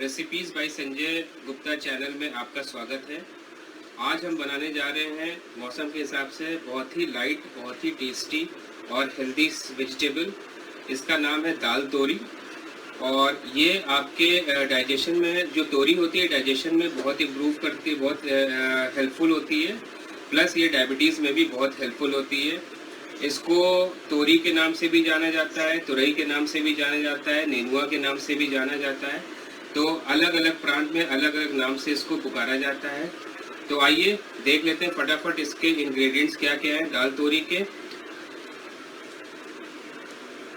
Recipes by Sanjay Gupta channel में आपका स्वागत है। आज हम बनाने जा रहे हैं मौसम के हिसाब से बहुत ही लाइट, बहुत ही टेस्टी और हेल्दी वेजिटेबल। इसका नाम है दाल तोरी और ये आपके डाइजेशन में, जो तोरी होती है डाइजेशन में बहुत इम्प्रूव करती है, बहुत हेल्पफुल होती है। प्लस ये डायबिटीज़ में भी बहुत हेल्पफुल होती है। इसको तोरी के नाम से भी जाना जाता है, तुरई के नाम से भी जाना जाता है, नेनुआ के नाम से भी जाना जाता है। तो अलग अलग प्रांत में अलग अलग नाम से इसको पुकारा जाता है। तो आइए देख लेते हैं फटाफट इसके इंग्रेडिएंट्स क्या क्या है दाल तोरी के।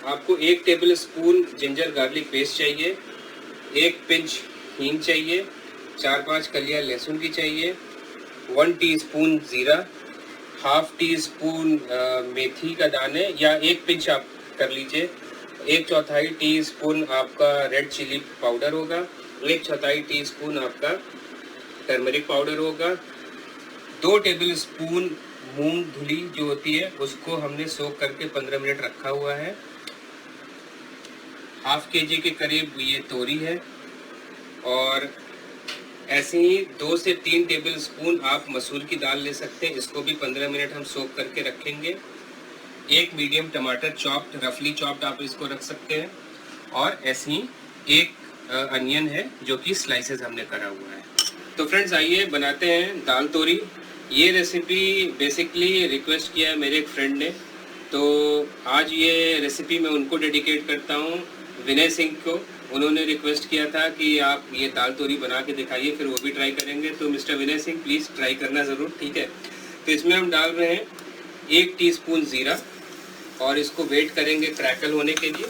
आपको 1 table spoon ginger garlic paste चाहिए, 1 पिंच हींग चाहिए, 4-5 कलियां लहसुन की चाहिए, 1 टीस्पून जीरा, हाफ टी स्पून मेथी का दाने या 1 पिंच आप कर लीजिए, 1/4 टीस्पून आपका रेड चिली पाउडर होगा, 1/4 टीस्पून आपका टर्मरिक पाउडर होगा, 2 टेबल स्पून मूंग धुली जो होती है उसको हमने सोक करके 15 मिनट रखा हुआ है, हाफ केजी के करीब ये तोरी है। और ऐसे ही 2 से 3 टेबल स्पून आप मसूर की दाल ले सकते हैं, इसको भी 15 मिनट हम सोक करके रखेंगे। 1 मीडियम टमाटर चॉप्ड, रफली चॉप्ड आप इसको रख सकते हैं। और ऐसे ही 1 अनियन है जो कि स्लाइसेस हमने करा हुआ है। तो फ्रेंड्स आइए बनाते हैं दाल तोरी। ये रेसिपी बेसिकली रिक्वेस्ट किया है मेरे एक फ्रेंड ने, तो आज ये रेसिपी मैं उनको डेडिकेट करता हूँ, विनय सिंह को। उन्होंने रिक्वेस्ट किया था कि आप ये दाल तोरी बना के दिखाइए, फिर वो भी ट्राई करेंगे। तो mister Vinay Singh please try करना ज़रूर, ठीक है। तो इसमें हम डाल रहे हैं 1 टीस्पून ज़ीरा और इसको वेट करेंगे क्रैकल होने के लिए।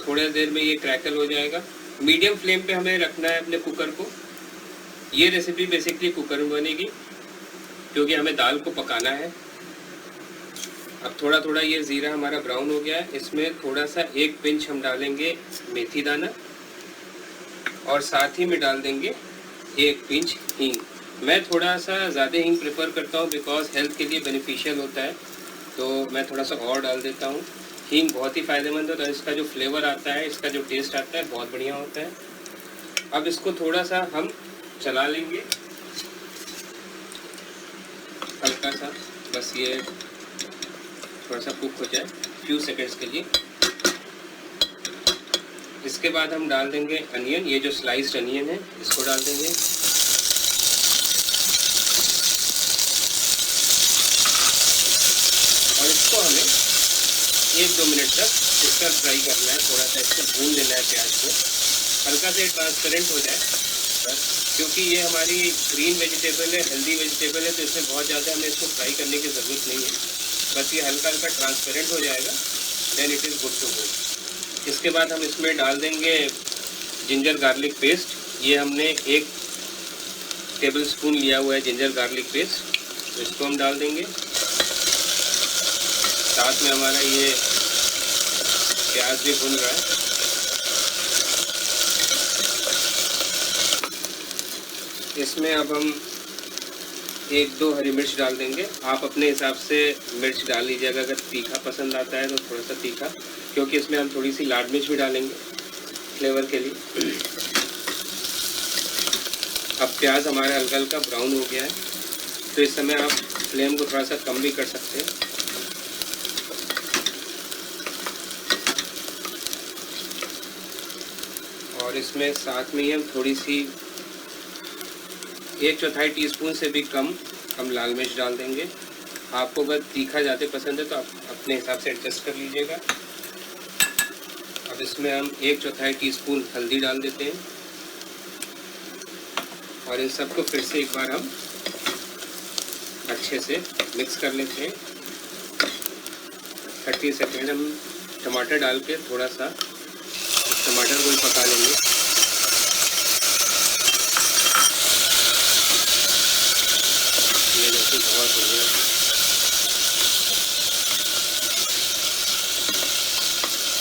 थोड़ी देर में ये क्रैकल हो जाएगा। मीडियम फ्लेम पे हमें रखना है अपने कुकर को। ये रेसिपी बेसिकली कुकर में बनेगी क्योंकि हमें दाल को पकाना है। अब थोड़ा थोड़ा ये ज़ीरा हमारा ब्राउन हो गया है, इसमें थोड़ा सा 1 पिंच हम डालेंगे मेथी दाना और साथ ही में डाल देंगे 1 पिंच हींग। मैं थोड़ा सा ज़्यादा हींग प्रेफर करता हूँ बिकॉज हेल्थ के लिए बेनिफिशियल होता है, तो मैं थोड़ा सा और डाल देता हूँ। हींग बहुत ही फ़ायदेमंद होता है, इसका जो फ्लेवर आता है, इसका जो टेस्ट आता है बहुत बढ़िया होता है। अब इसको थोड़ा सा हम चला लेंगे हल्का सा, बस ये थोड़ा सा कुक हो जाए फ्यू सेकंड्स के लिए। इसके बाद हम डाल देंगे अनियन, ये जो स्लाइस्ड अनियन है इसको डाल देंगे। और इसको हमें 1-2 मिनट तक इसका फ्राई करना है, थोड़ा सा इसको भून लेना है प्याज को, हल्का से ट्रांसपेरेंट हो जाए बस। क्योंकि ये हमारी ग्रीन वेजिटेबल है, हेल्दी वेजिटेबल है, तो इसमें बहुत ज़्यादा हमें इसको फ्राई करने की ज़रूरत नहीं है। बस ये हल्का हल्का ट्रांसपेरेंट हो जाएगा, then it is good to go. इसके बाद हम इसमें डाल देंगे जिंजर गार्लिक पेस्ट। ये हमने 1 टेबल स्पून लिया हुआ है जिंजर गार्लिक पेस्ट, तो इसको हम डाल देंगे। साथ में हमारा ये प्याज भी भुन रहा है। इसमें अब हम 1-2 हरी मिर्च डाल देंगे। आप अपने हिसाब से मिर्च डाल लीजिएगा, अगर तीखा पसंद आता है तो थोड़ा सा तीखा, क्योंकि इसमें हम थोड़ी सी लाल मिर्च भी डालेंगे फ्लेवर के लिए। अब प्याज हमारा हल्का हल्का ब्राउन हो गया है, तो इस समय आप फ्लेम को थोड़ा सा कम भी कर सकते हैं। और इसमें साथ में ही हम थोड़ी सी 1/4 टीस्पून से भी कम हम लाल मिर्च डाल देंगे। आपको अगर तीखा ज़्यादा पसंद है तो आप अपने हिसाब से एडजस्ट कर लीजिएगा। अब इसमें हम 1/4 टीस्पून हल्दी डाल देते हैं और इन सबको फिर से एक बार हम अच्छे से मिक्स कर लेते हैं। 30 सेकेंड हम टमाटर डाल के थोड़ा सा टमाटर को भी पका लेंगे। ये देखिए बहुत बढ़िया।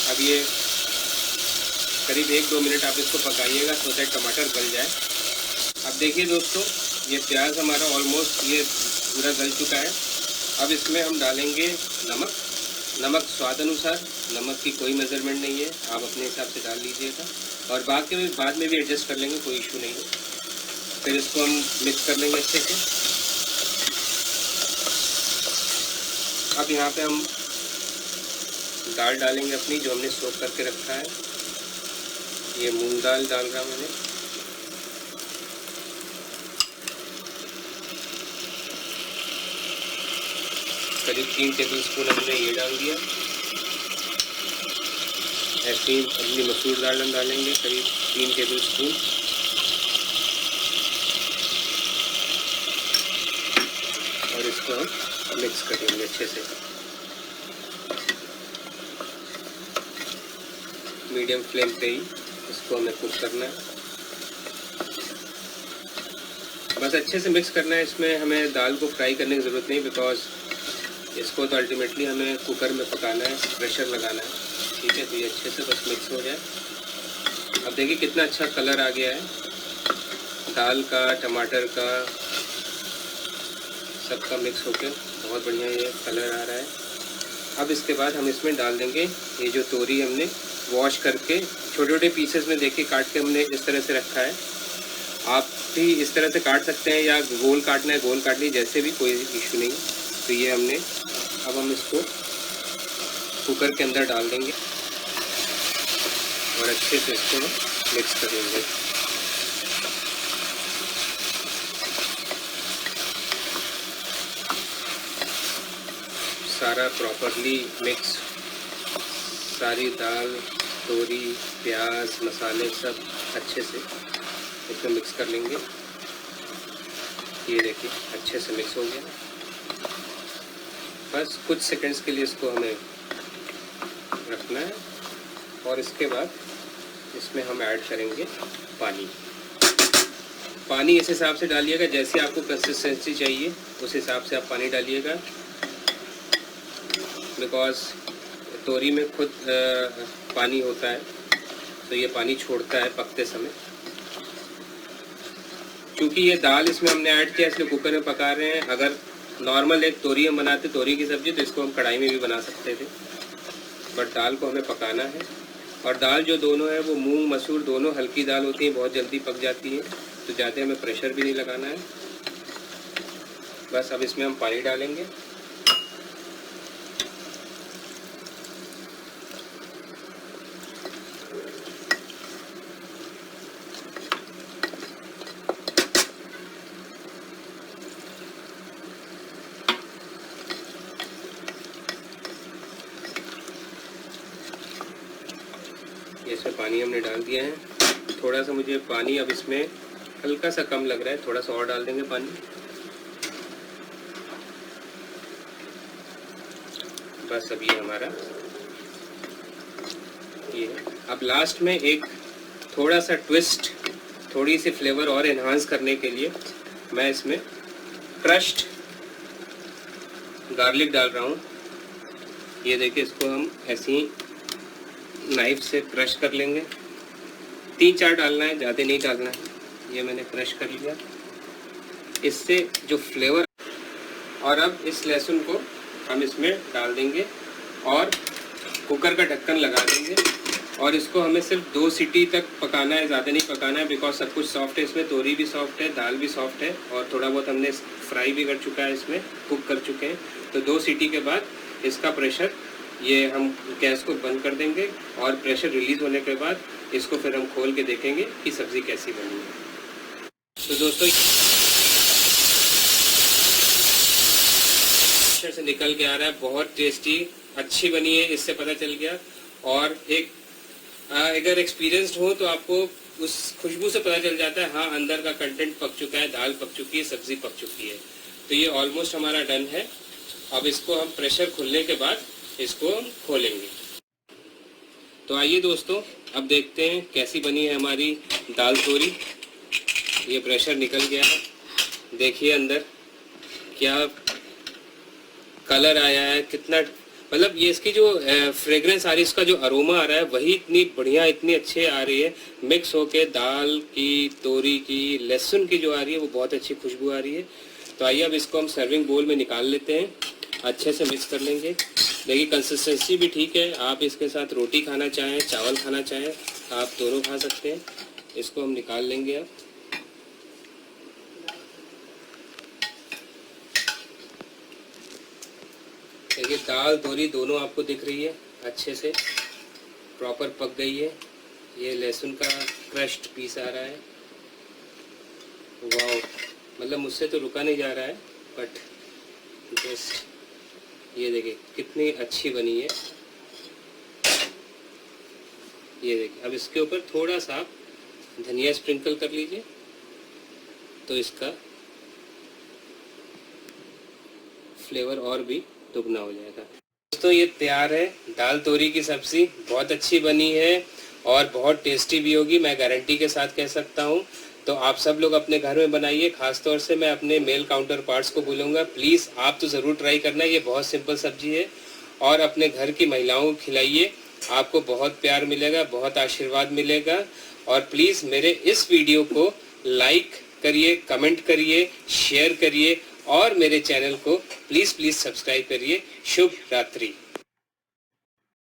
अब ये करीब 1-2 मिनट आप इसको पकाइएगा तो दैट टमाटर गल जाए। अब देखिए दोस्तों, ये प्याज हमारा ऑलमोस्ट ये पूरा गल चुका है। अब इसमें हम डालेंगे नमक नमक स्वाद अनुसार, नमक की कोई मेजरमेंट नहीं है, आप अपने हिसाब से डाल लीजिएगा और बाद में भी एडजस्ट कर लेंगे, कोई इशू नहीं है। फिर इसको हम मिक्स कर लेंगे अच्छे से। अब यहाँ पे हम दाल डालेंगे अपनी, जो हमने सोक करके रखा है। ये मूंग दाल डाल रहा मैंने। करीब 3 टेबलस्पून हमने ये डाल दिया। ऐसे ही अपनी मसूर दाल हम डालेंगे करीब 3 टेबलस्पून। और इसको हम मिक्स कर लेंगे अच्छे से। मीडियम फ्लेम पे ही इसको हमें कुक करना है, बस अच्छे से मिक्स करना है। इसमें हमें दाल को फ्राई करने की ज़रूरत नहीं, बिकॉज इसको तो अल्टीमेटली हमें कुकर में पकाना है, प्रेशर लगाना है। ठीक है, तो ये अच्छे से बस मिक्स हो जाए। अब देखिए कितना अच्छा कलर आ गया है दाल का, टमाटर का, सबका मिक्स होकर बहुत बढ़िया ये कलर आ रहा है। अब इसके बाद हम इसमें डाल देंगे ये जो तोरी हमने वॉश करके छोटे छोटे पीसेस में देखिए काट के हमने इस तरह से रखा है। आप भी इस तरह से काट सकते हैं या गोल काटना है गोल काट लीजिए, जैसे भी, कोई इशू नहीं। तो ये हमने, अब हम इसको कुकर के अंदर डाल देंगे और अच्छे से इसको मिक्स कर लेंगे। सारा प्रॉपरली मिक्स, सारी दाल, तोरी, प्याज, मसाले सब अच्छे से इसमें मिक्स कर लेंगे। ये देखिए अच्छे से मिक्स हो गया। बस कुछ सेकंड्स के लिए इसको हमें रखना है और इसके बाद इसमें हम ऐड करेंगे पानी। पानी इस हिसाब से डालिएगा जैसे आपको कंसिस्टेंसी चाहिए, उस हिसाब से आप पानी डालिएगा। बिकॉज तोरी में खुद पानी होता है, तो ये पानी छोड़ता है पकते समय। क्योंकि ये दाल इसमें हमने ऐड किया इसलिए कुकर में पका रहे हैं। अगर नॉर्मल एक तोरी हम बनाते तोरी की सब्ज़ी, तो इसको हम कढ़ाई में भी बना सकते थे, बट दाल को हमें पकाना है। और दाल जो दोनों है वो मूंग मसूर दोनों हल्की दाल होती है, बहुत जल्दी पक जाती है, तो ज़्यादा हमें प्रेशर भी नहीं लगाना है। बस अब इसमें हम पानी डालेंगे। इसमें पानी हमने डाल दिया है। थोड़ा सा मुझे पानी अब इसमें हल्का सा कम लग रहा है, थोड़ा सा और डाल देंगे पानी। बस अब ये हमारा ये है। अब लास्ट में एक थोड़ा सा ट्विस्ट, थोड़ी सी फ्लेवर और एनहांस करने के लिए मैं इसमें क्रश्ड गार्लिक डाल रहा हूँ। ये देखिए, इसको हम ऐसे ही नाइफ से क्रश कर लेंगे। 3-4 डालना है, ज़्यादा नहीं डालना है। ये मैंने क्रश कर लिया, इससे जो फ्लेवर। और अब इस लहसुन को हम इसमें डाल देंगे और कुकर का ढक्कन लगा देंगे और इसको हमें सिर्फ 2 सीटी तक पकाना है, ज़्यादा नहीं पकाना है। बिकॉज सब कुछ सॉफ्ट है इसमें, तोरी भी सॉफ्ट है, दाल भी सॉफ्ट है और थोड़ा बहुत हमने फ्राई भी कर चुका है, इसमें कुक कर चुके हैं। तो 2 सीटी के बाद इसका प्रेशर, ये हम गैस को बंद कर देंगे और प्रेशर रिलीज़ होने के बाद इसको फिर हम खोल के देखेंगे कि सब्ज़ी कैसी बनी है। तो दोस्तों प्रेशर से निकल के आ रहा है, बहुत टेस्टी, अच्छी बनी है, इससे पता चल गया। और एक अगर एक्सपीरियंस्ड हो तो आपको उस खुशबू से पता चल जाता है, हाँ अंदर का कंटेंट पक चुका है, दाल पक चुकी है, सब्ज़ी पक चुकी है। तो ये ऑलमोस्ट हमारा डन है। अब इसको हम प्रेशर खुलने के बाद इसको हम खोलेंगे। तो आइए दोस्तों, अब देखते हैं कैसी बनी है हमारी दाल तोरी। ये प्रेशर निकल गया है, देखिए अंदर क्या कलर आया है, कितना, मतलब ये इसकी जो फ्रेग्रेंस आ रही है, इसका जो अरोमा आ रहा है वही इतनी बढ़िया, इतनी अच्छी आ रही है। मिक्स होके दाल की, तोरी की, लहसुन की जो आ रही है वो बहुत अच्छी खुशबू आ रही है। तो आइए अब इसको हम सर्विंग बोल में निकाल लेते हैं, अच्छे से मिक्स कर लेंगे। देखिए कंसिस्टेंसी भी ठीक है। आप इसके साथ रोटी खाना चाहें, चावल खाना चाहें, आप दोनों खा सकते हैं। इसको हम निकाल लेंगे अब। देखिए दाल तोरी दोनों आपको दिख रही है, अच्छे से प्रॉपर पक गई है। ये लहसुन का क्रश्ड पीस आ रहा है। वाह, मतलब मुझसे तो रुका नहीं जा रहा है, बट जस्ट ये देखिए कितनी अच्छी बनी है। ये देखिए, अब इसके ऊपर थोड़ा सा आप धनिया स्प्रिंकल कर लीजिए तो इसका फ्लेवर और भी दुगना हो जाएगा। दोस्तों ये तैयार है, दाल तोरी की सब्ज़ी बहुत अच्छी बनी है और बहुत टेस्टी भी होगी, मैं गारंटी के साथ कह सकता हूँ। तो आप सब लोग अपने घर में बनाइए। खास तौर से मैं अपने मेल काउंटर पार्ट्स को बोलूँगा, प्लीज़ आप तो ज़रूर ट्राई करना। ये बहुत सिंपल सब्जी है और अपने घर की महिलाओं को खिलाइए, आपको बहुत प्यार मिलेगा, बहुत आशीर्वाद मिलेगा। और प्लीज़ मेरे इस वीडियो को लाइक करिए, कमेंट करिए, शेयर करिए और मेरे चैनल को प्लीज़ सब्सक्राइब करिए। शुभ रात्रि।